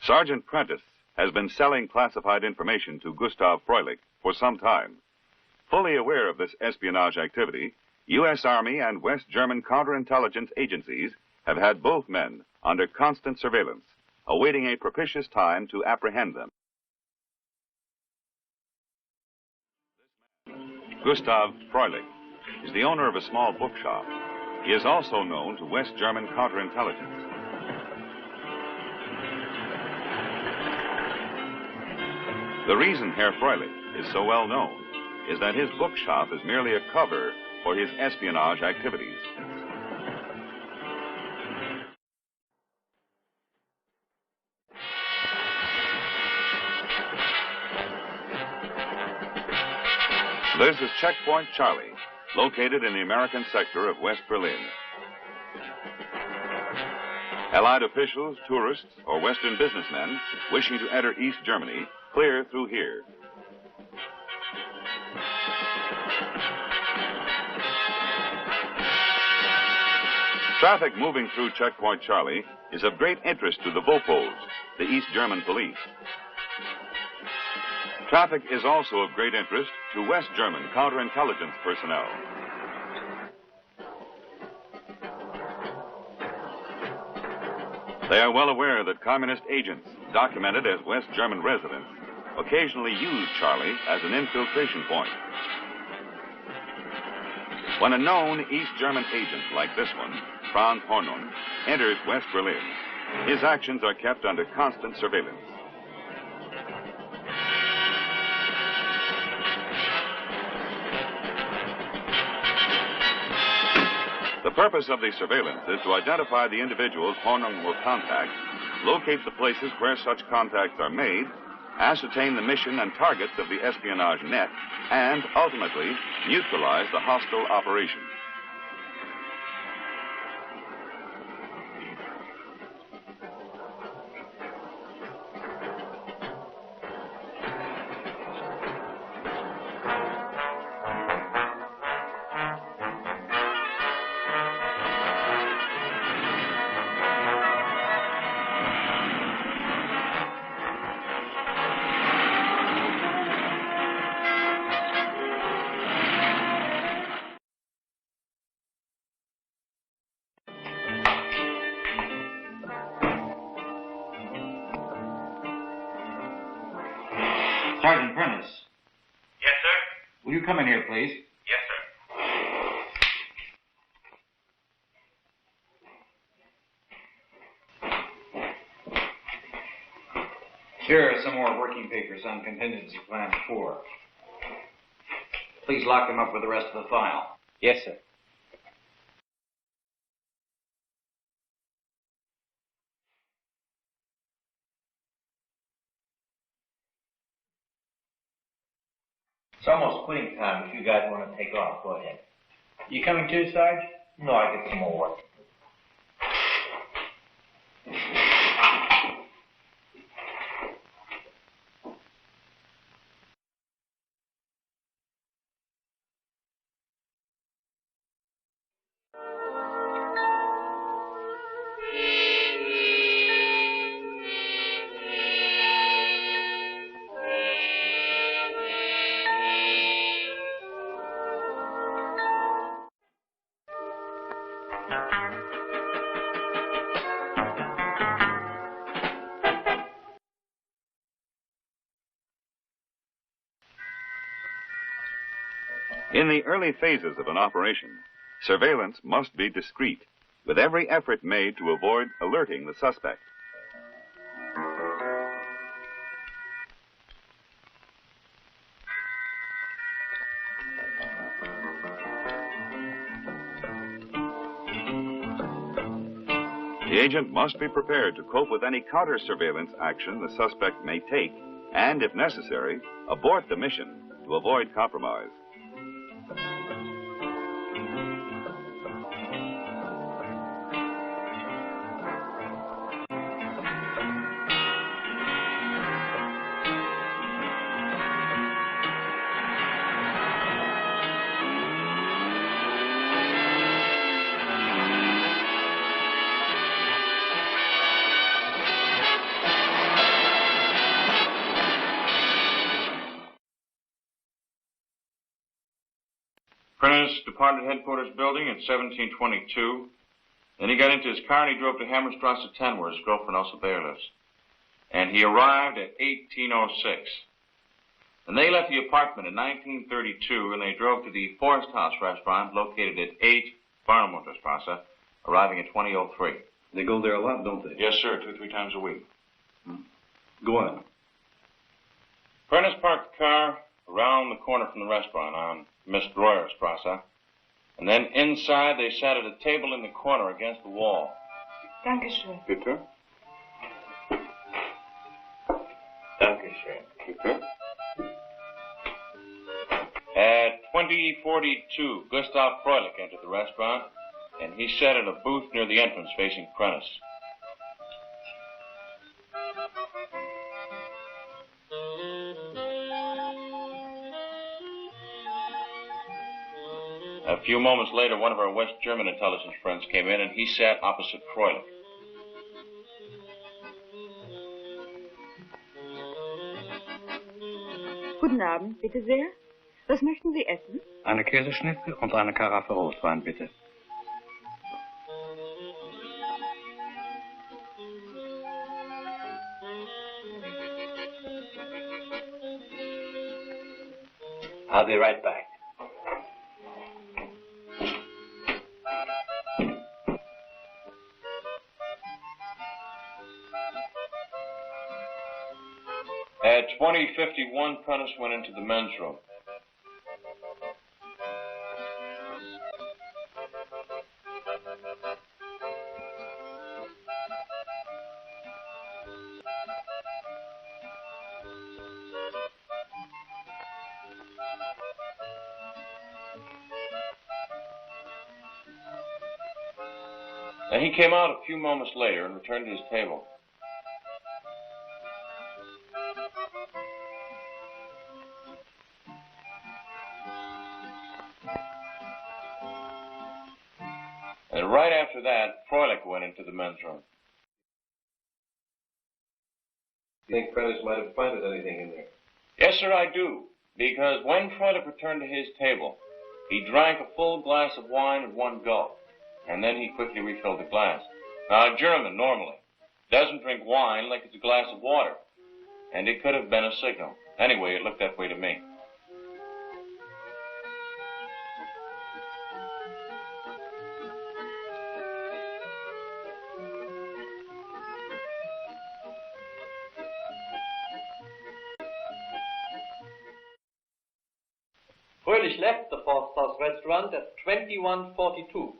Sergeant Prentice has been selling classified information to Gustav Freulich for some time. Fully aware of this espionage activity, U.S. Army and West German counterintelligence agencies have had both men under constant surveillance, awaiting a propitious time to apprehend them. Gustav Freulich is the owner of a small bookshop. He is also known to West German counterintelligence. The reason Herr Freulich is so well known is that his bookshop is merely a cover for his espionage activities. This is Checkpoint Charlie, located in the American sector of West Berlin. Allied officials, tourists, or Western businessmen wishing to enter East Germany clear through here. Traffic moving through Checkpoint Charlie is of great interest to the Vopos, the East German police. Traffic is also of great interest to West German counterintelligence personnel. They are well aware that communist agents, documented as West German residents, occasionally use Charlie as an infiltration point. When a known East German agent like this one, Franz Hornung, enters West Berlin, his actions are kept under constant surveillance. The purpose of the surveillance is to identify the individuals Hornung will contact, locate the places where such contacts are made, ascertain the mission and targets of the espionage net, and ultimately neutralize the hostile operation. Sergeant Prentice. Yes, sir? Will you come in here, please? Yes, sir. Here are some more working papers on contingency plan 4. Please lock them up with the rest of the file. Yes, sir. It's almost quitting time. If you guys want to take off, go ahead. You coming too, Sarge? No, I get some more work. In the early phases of an operation, surveillance must be discreet, with every effort made to avoid alerting the suspect. The agent must be prepared to cope with any counter-surveillance action the suspect may take, and, if necessary, abort the mission to avoid compromise. Prentice departed headquarters building at 1722. Then he got into his car and he drove to Hammerstrasse 10, where his girlfriend Elsa Bayer lives. And he arrived at 1806. And they left the apartment in 1932, and they drove to the Forest House restaurant located at 8 Barnemunterstrasse, arriving at 2003. They go there a lot, don't they? Yes, sir, 2 or 3 times a week. Go on. Prentice parked the car around the corner from the restaurant on Miss Breuerstrasse. And then inside, they sat at a table in the corner against the wall. Dankeschön. Bitte? Dankeschön. Bitte? At 2042, Gustav Freulich entered the restaurant, and he sat at a booth near the entrance facing Prentice. A few moments later, one of our West German intelligence friends came in, and he sat opposite Freulich. Guten Abend, bitte sehr. Was möchten Sie essen? Eine Käseschnitte und eine Karaffe Rotwein, bitte. I'll be right back. At 2051, Prentice went into the men's room. And he came out a few moments later and returned to his table. And right after that, Freulich went into the men's room. You think Prentice might have planted anything in there? Yes, sir, I do. Because when Freulich returned to his table, he drank a full glass of wine at one gulp, and then he quickly refilled the glass. Now, a German, normally, doesn't drink wine like it's a glass of water, and it could have been a signal. Anyway, it looked that way to me. Fröhlich left the Forst House restaurant at 2142.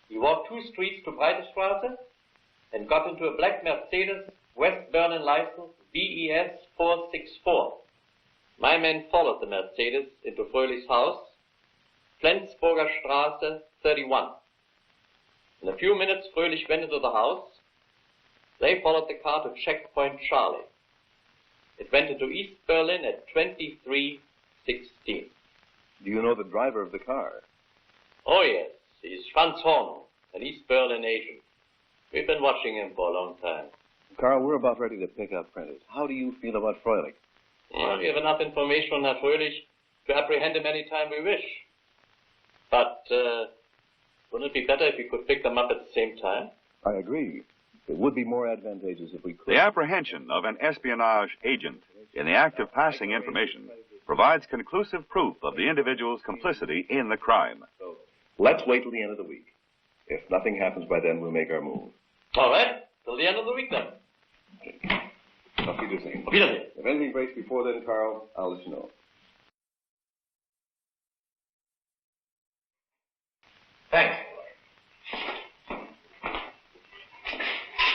He walked 2 streets to Breitestrasse and got into a black Mercedes West Berlin license BES 464. My men followed the Mercedes into Fröhlich's house, Flensburger Straße 31. In a few minutes, Fröhlich went into the house. They followed the car to Checkpoint Charlie. It went into East Berlin at 2316. Do you know the driver of the car? Oh, yes. He's Franz Hornung, an East Berlin agent. We've been watching him for a long time. Carl, we're about ready to pick up Prentice. How do you feel about Freulich? Well, we have enough information on Herr Fröhlich to apprehend him any time we wish. But wouldn't it be better if we could pick them up at the same time? I agree. It would be more advantageous if we could. The apprehension of an espionage agent in the act of passing information provides conclusive proof of the individual's complicity in the crime. So let's wait till the end of the week. If nothing happens by then, we'll make our move. All right. Till the end of the week, then. Auf Wiedersehen. Auf Wiedersehen. If anything breaks before then, Carl, I'll let you know. Thanks.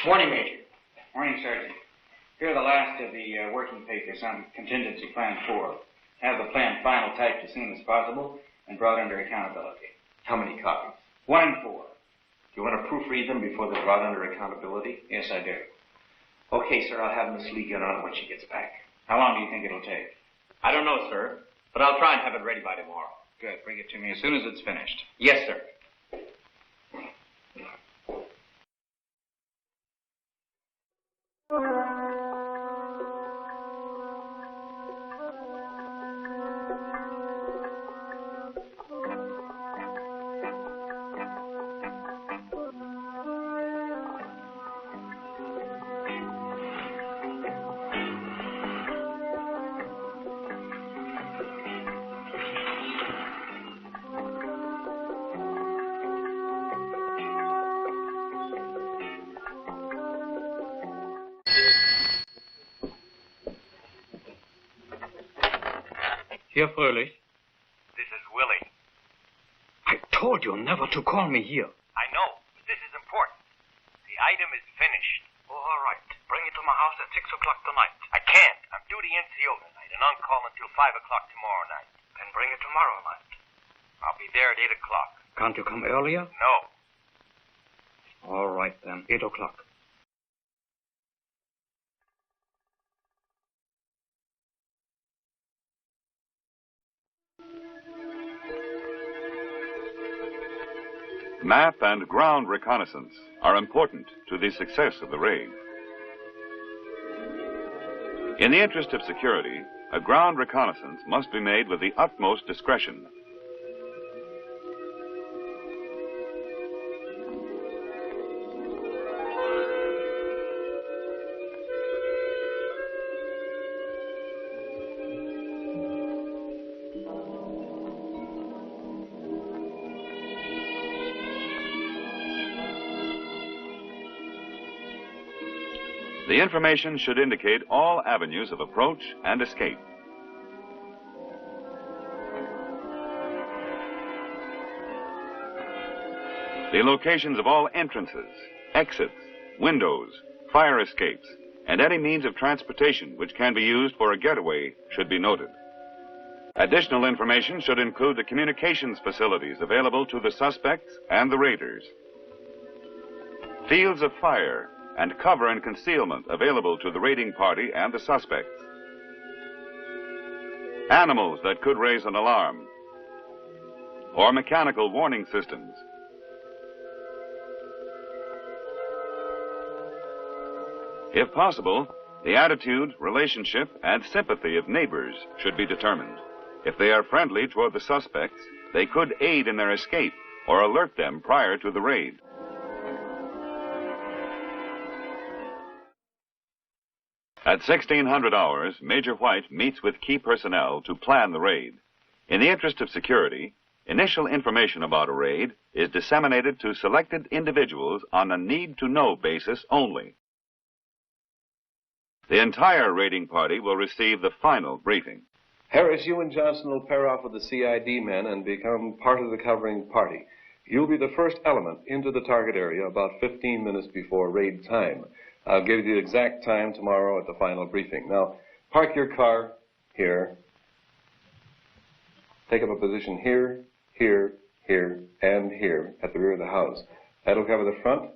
Morning, Major. Morning, Sergeant. Here are the last of the working papers on Contingency Plan 4. Have the plan final typed as soon as possible and brought under accountability. How many copies? 1 and 4. You want to proofread them before they're brought under accountability? Yes, I do. Okay, sir. I'll have Miss Lee get on it when she gets back. How long do you think it'll take? I don't know, sir, but I'll try and have it ready by tomorrow. Good. Bring it to me as soon as it's finished. Yes, sir. Here, Fröhlich. This is Willie. I told you never to call me here. I know, but this is important. The item is finished. Oh, all right. Bring it to my house at 6 o'clock tonight. I can't. I'm duty NCO tonight and on call until 5 o'clock tomorrow night. Then bring it tomorrow night. I'll be there at 8 o'clock. Can't you come earlier? No. All right, then. 8 o'clock. Map and ground reconnaissance are important to the success of the raid. In the interest of security, a ground reconnaissance must be made with the utmost discretion. The information should indicate all avenues of approach and escape. The locations of all entrances, exits, windows, fire escapes, and any means of transportation which can be used for a getaway should be noted. Additional information should include the communications facilities available to the suspects and the raiders. Fields of fire and cover and concealment available to the raiding party and the suspects. Animals that could raise an alarm, or mechanical warning systems. If possible, the attitude, relationship, and sympathy of neighbors should be determined. If they are friendly toward the suspects, they could aid in their escape or alert them prior to the raid. At 1600 hours, Major White meets with key personnel to plan the raid. In the interest of security, initial information about a raid is disseminated to selected individuals on a need-to-know basis only. The entire raiding party will receive the final briefing. Harris, you and Johnson will pair off with the CID men and become part of the covering party. You'll be the first element into the target area about 15 minutes before raid time. I'll give you the exact time tomorrow at the final briefing. Now, park your car here. Take up a position here, here, here, and here at the rear of the house. That'll cover the front,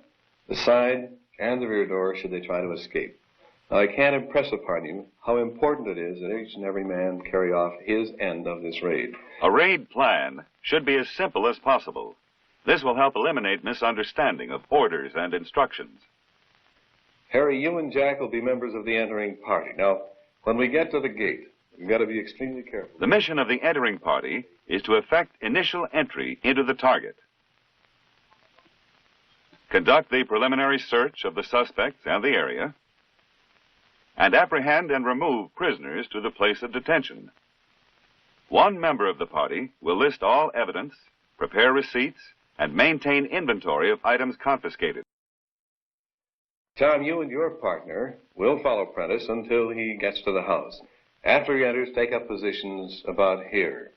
the side, and the rear door should they try to escape. Now, I can't impress upon you how important it is that each and every man carry off his end of this raid. A raid plan should be as simple as possible. This will help eliminate misunderstanding of orders and instructions. Harry, you and Jack will be members of the entering party. Now, when we get to the gate, you've got to be extremely careful. The mission of the entering party is to effect initial entry into the target. Conduct the preliminary search of the suspects and the area, and apprehend and remove prisoners to the place of detention. One member of the party will list all evidence, prepare receipts, and maintain inventory of items confiscated. Tom, you and your partner will follow Prentice until he gets to the house. After he enters, take up positions about here.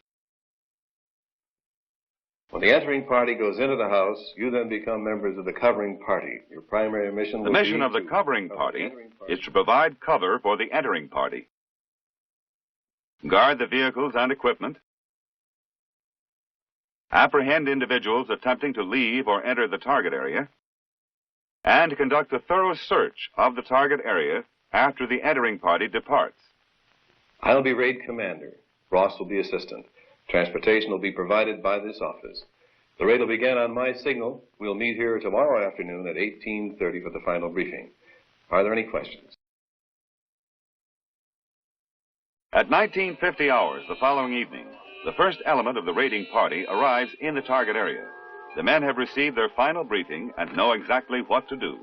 When the entering party goes into the house, you then become members of the covering party. Your primary mission will be... The mission of the covering party is to provide cover for the entering party, guard the vehicles and equipment, apprehend individuals attempting to leave or enter the target area, and conduct a thorough search of the target area after the entering party departs. I'll be raid commander. Ross will be assistant. Transportation will be provided by this office. The raid will begin on my signal. We'll meet here tomorrow afternoon at 18:30 for the final briefing. Are there any questions? At 1950 hours the following evening, the first element of the raiding party arrives in the target area. The men have received their final briefing and know exactly what to do.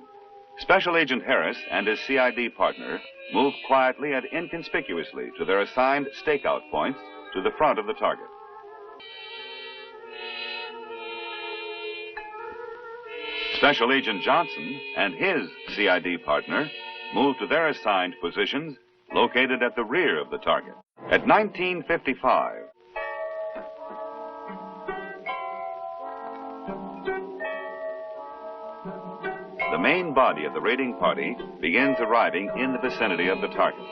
Special Agent Harris and his CID partner move quietly and inconspicuously to their assigned stakeout points to the front of the target. Special Agent Johnson and his CID partner move to their assigned positions located at the rear of the target. At 1955, the main body of the raiding party begins arriving in the vicinity of the target.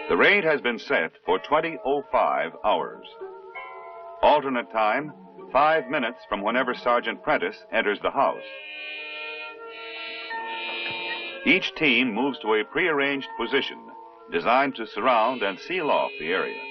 The raid has been set for 20:05 hours. Alternate time, 5 minutes from whenever Sergeant Prentice enters the house. Each team moves to a prearranged position designed to surround and seal off the area.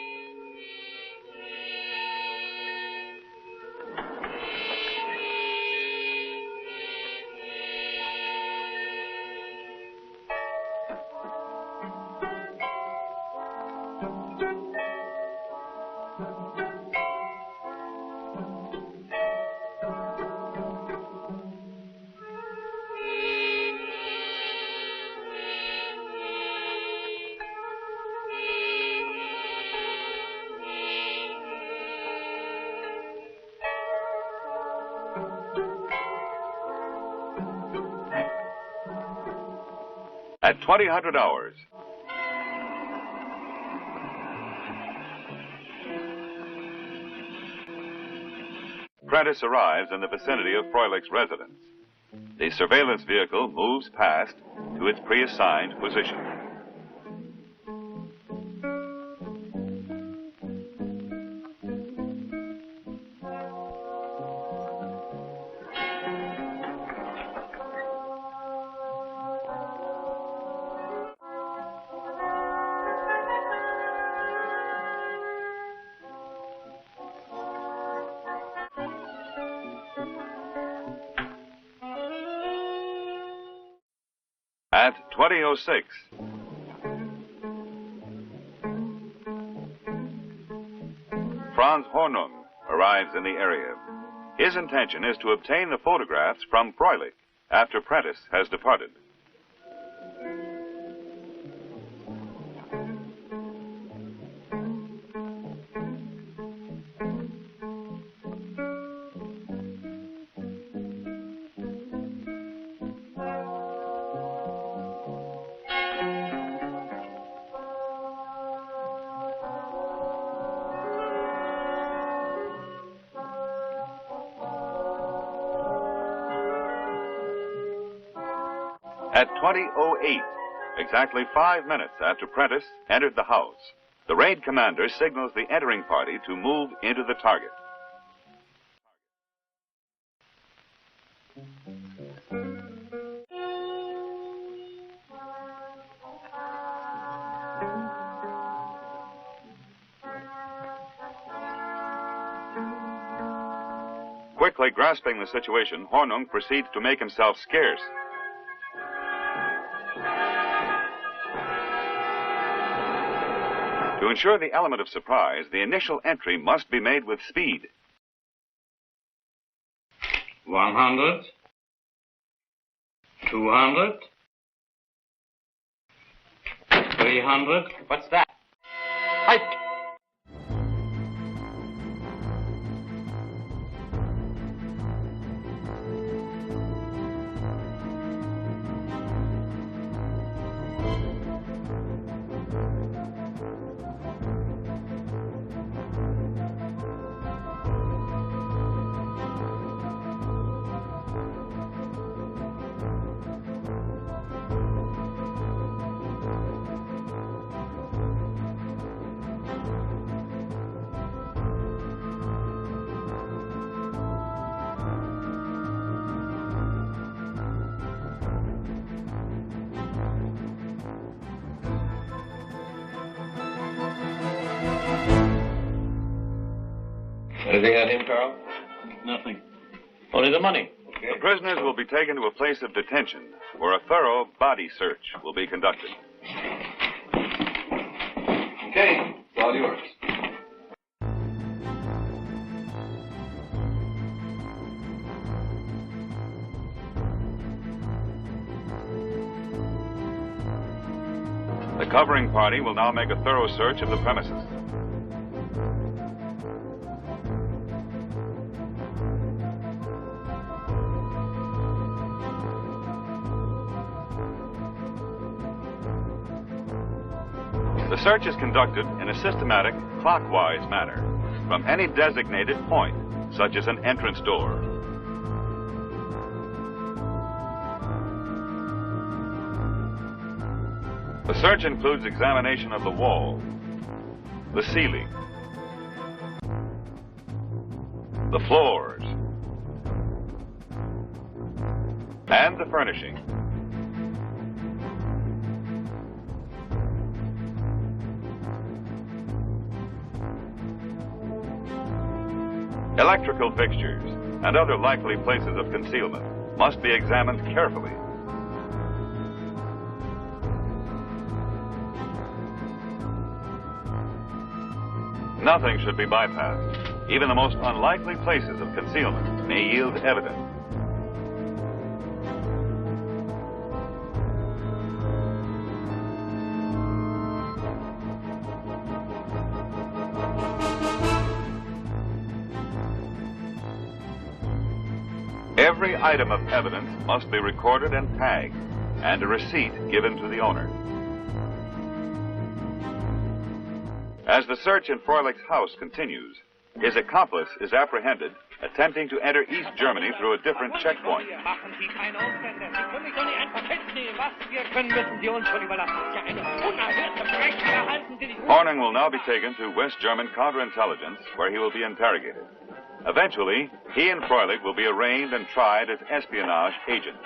At 2000 hours, Prentice arrives in the vicinity of Froelic's residence. The surveillance vehicle moves past to its pre-assigned position. At 20:06, Franz Hornung arrives in the area. His intention is to obtain the photographs from Froelich after Prentice has departed. At 20:08, exactly 5 minutes after Prentice entered the house, the raid commander signals the entering party to move into the target. Quickly grasping the situation, Hornung proceeds to make himself scarce. To ensure the element of surprise, the initial entry must be made with speed. 100, 200. 300. What's that? Anything on him, Carl? Nothing. Only the money. The prisoners will be taken to a place of detention where a thorough body search will be conducted. Okay, it's all yours. The covering party will now make a thorough search of the premises. The search is conducted in a systematic, clockwise manner from any designated point, such as an entrance door. The search includes examination of the wall, the ceiling, the floors, and the furnishing. Electrical fixtures and other likely places of concealment must be examined carefully. Nothing should be bypassed. Even the most unlikely places of concealment may yield evidence. Every item of evidence must be recorded and tagged, and a receipt given to the owner. As the search in Froelich's house continues, his accomplice is apprehended attempting to enter East Germany through a different checkpoint. Horning will now be taken to West German counterintelligence, where he will be interrogated. Eventually, he and Froelich will be arraigned and tried as espionage agents.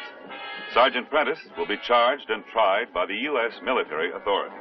Sergeant Prentice will be charged and tried by the U.S. military authorities.